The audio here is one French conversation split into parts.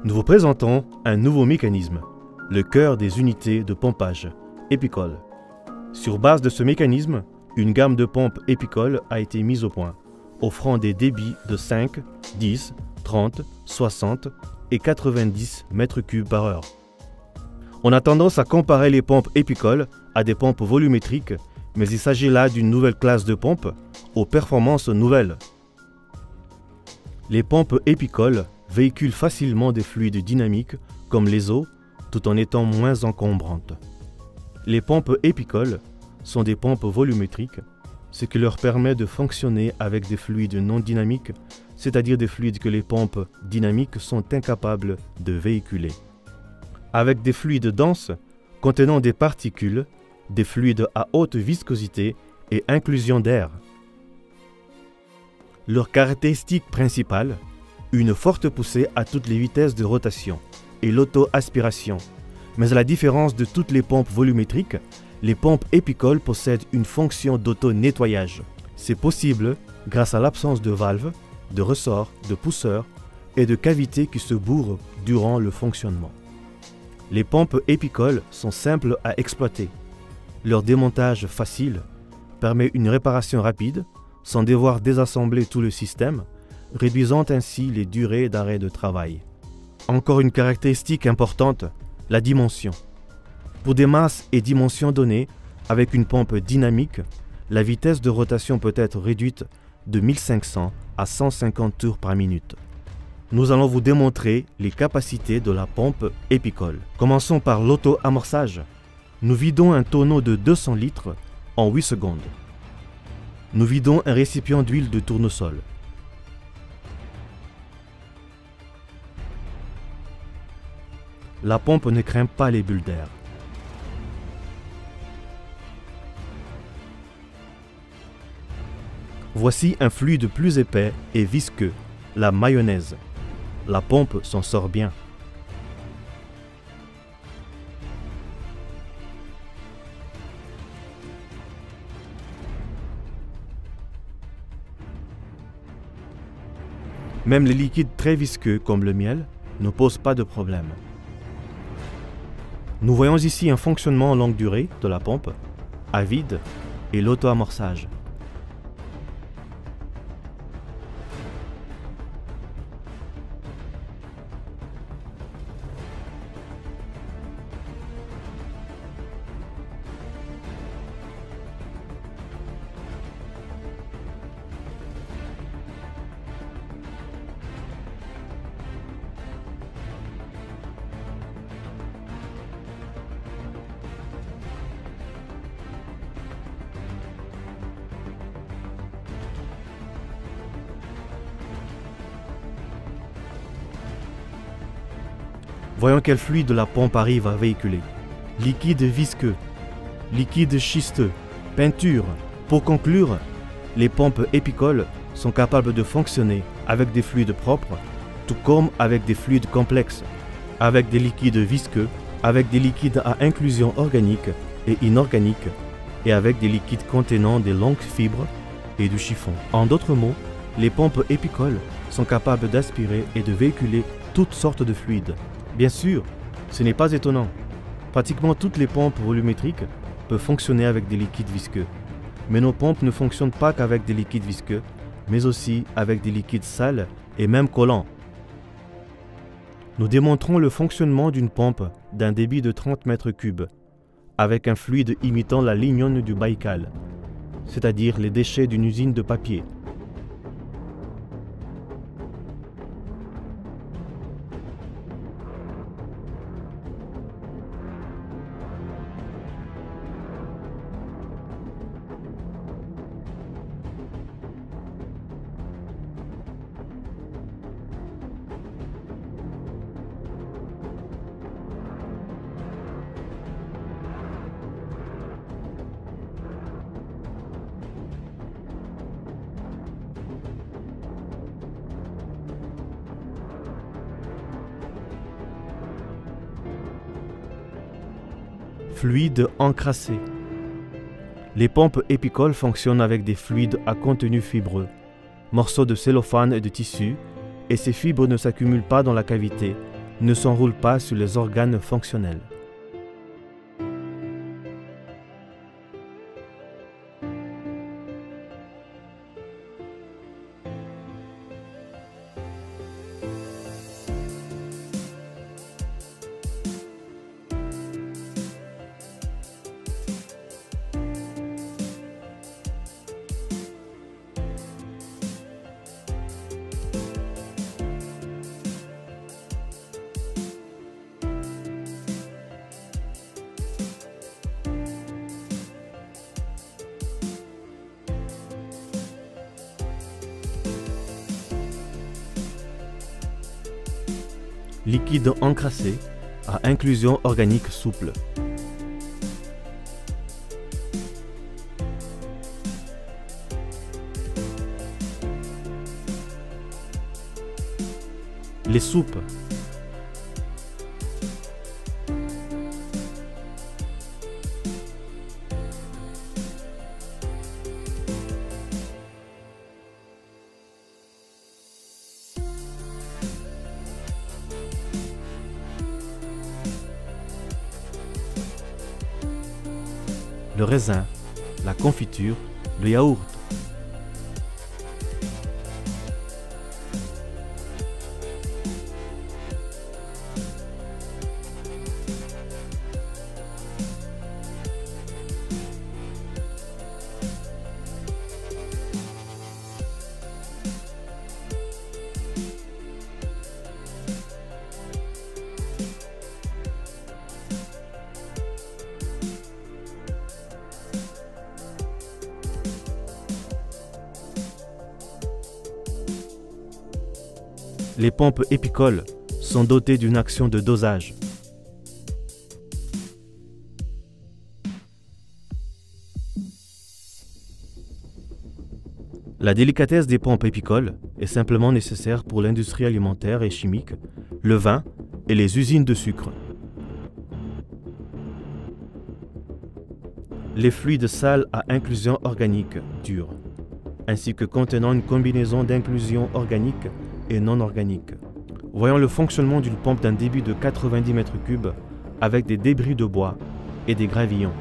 Nous vous présentons un nouveau mécanisme, le cœur des unités de pompage, EpiCol. Sur base de ce mécanisme, une gamme de pompes EpiCol a été mise au point, offrant des débits de 5, 10, 30, 60 et 90 mètres cubes par heure. On a tendance à comparer les pompes EpiCol à des pompes volumétriques, mais il s'agit là d'une nouvelle classe de pompes aux performances nouvelles. Les pompes EpiCol véhiculent facilement des fluides dynamiques comme les eaux, tout en étant moins encombrantes. Les pompes EpiCol sont des pompes volumétriques, ce qui leur permet de fonctionner avec des fluides non dynamiques, c'est-à-dire des fluides que les pompes dynamiques sont incapables de véhiculer. Avec des fluides denses contenant des particules, des fluides à haute viscosité et inclusion d'air. Leur caractéristique principale, une forte poussée à toutes les vitesses de rotation et l'auto-aspiration. Mais à la différence de toutes les pompes volumétriques, les pompes EpiCol possèdent une fonction d'auto-nettoyage. C'est possible grâce à l'absence de valves, de ressorts, de pousseurs et de cavités qui se bourrent durant le fonctionnement. Les pompes EpiCol sont simples à exploiter. Leur démontage facile permet une réparation rapide sans devoir désassembler tout le système, réduisant ainsi les durées d'arrêt de travail. Encore une caractéristique importante, la dimension. Pour des masses et dimensions données, avec une pompe dynamique, la vitesse de rotation peut être réduite de 1500 à 150 tours par minute. Nous allons vous démontrer les capacités de la pompe EpiCol. Commençons par l'auto-amorçage. Nous vidons un tonneau de 200 litres en 8 secondes. Nous vidons un récipient d'huile de tournesol. La pompe ne craint pas les bulles d'air. Voici un fluide plus épais et visqueux, la mayonnaise. La pompe s'en sort bien. Même les liquides très visqueux comme le miel ne posent pas de problème. Nous voyons ici un fonctionnement en longue durée de la pompe, à vide et l'auto-amorçage. Voyons quel fluide la pompe arrive à véhiculer. Liquide visqueux, liquide schisteux, peinture. Pour conclure, les pompes EpiCol sont capables de fonctionner avec des fluides propres, tout comme avec des fluides complexes, avec des liquides visqueux, avec des liquides à inclusion organique et inorganique, et avec des liquides contenant des longues fibres et du chiffon. En d'autres mots, les pompes EpiCol sont capables d'aspirer et de véhiculer toutes sortes de fluides. Bien sûr, ce n'est pas étonnant. Pratiquement toutes les pompes volumétriques peuvent fonctionner avec des liquides visqueux. Mais nos pompes ne fonctionnent pas qu'avec des liquides visqueux, mais aussi avec des liquides sales et même collants. Nous démontrons le fonctionnement d'une pompe d'un débit de 30 mètres cubes, avec un fluide imitant la lignone du Baïkal, c'est-à-dire les déchets d'une usine de papier. Fluide encrassé. Les pompes EpiCol fonctionnent avec des fluides à contenu fibreux, morceaux de cellophane et de tissu, et ces fibres ne s'accumulent pas dans la cavité, ne s'enroule pas sur les organes fonctionnels. Liquide encrassé à inclusion organique souple. Les soupes. Le raisin, la confiture, le yaourt. Les pompes épicoles sont dotées d'une action de dosage. La délicatesse des pompes épicoles est simplement nécessaire pour l'industrie alimentaire et chimique, le vin et les usines de sucre. Les fluides sales à inclusion organique dure, ainsi que contenant une combinaison d'inclusion organique et non organique. Voyons le fonctionnement d'une pompe d'un débit de 90 m3 avec des débris de bois et des gravillons.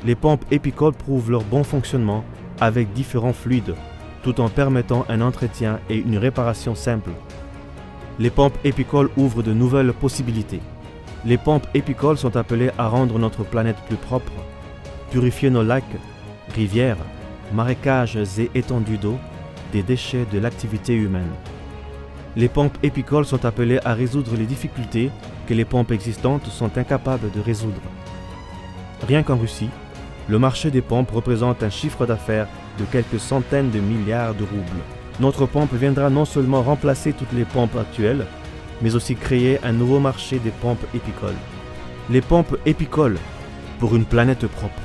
Les pompes épicoles prouvent leur bon fonctionnement avec différents fluides, tout en permettant un entretien et une réparation simple. Les pompes épicoles ouvrent de nouvelles possibilités. Les pompes épicoles sont appelées à rendre notre planète plus propre, purifier nos lacs, rivières, marécages et étendues d'eau des déchets de l'activité humaine. Les pompes épicoles sont appelées à résoudre les difficultés que les pompes existantes sont incapables de résoudre. Rien qu'en Russie, le marché des pompes représente un chiffre d'affaires de quelques centaines de milliards de roubles. Notre pompe viendra non seulement remplacer toutes les pompes actuelles, mais aussi créer un nouveau marché des pompes épicoles. les pompes épicoles pour une planète propre.